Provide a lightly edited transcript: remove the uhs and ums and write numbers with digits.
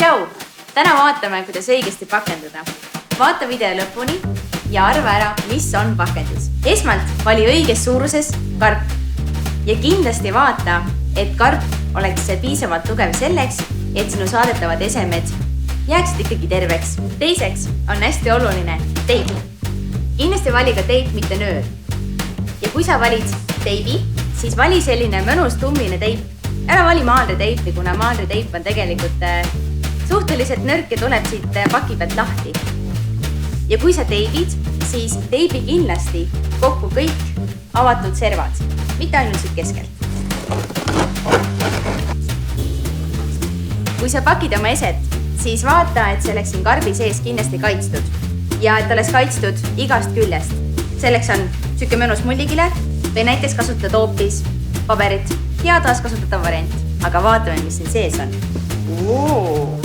Tšau! Täna vaatame, kuidas õigesti pakendada. Vaata video lõpuni ja arva ära, mis on pakendis. Esmalt vali õiges suuruses karp ja kindlasti vaata, et karp oleks piisavalt tugev selleks, et sinu saadetavad esemed jääksid ikkagi terveks. Teiseks on hästi oluline teip. Kindlasti vali ka teip, mitte nöör. Ja kui sa valid teibi, siis vali selline mõnus tummine teip. Ära vali maalriteipi, kuna maalriteip on tegelikult suhteliselt nõrk ja tuleb siit paki pealt lahti. Ja kui sa teibid, siis teibi kindlasti kokku kõik avatud servad, mitte ainult siit keskelt. Kui sa pakid oma eset, siis vaata, et see oleks siin karbi sees kindlasti kaitstud ja et oleks kaitstud igast küljest. Selleks on süke mõnus mullikile või näiteks kasutad hoopis paberit ja taaskasutatav variant. Aga vaatame, mis siin sees on.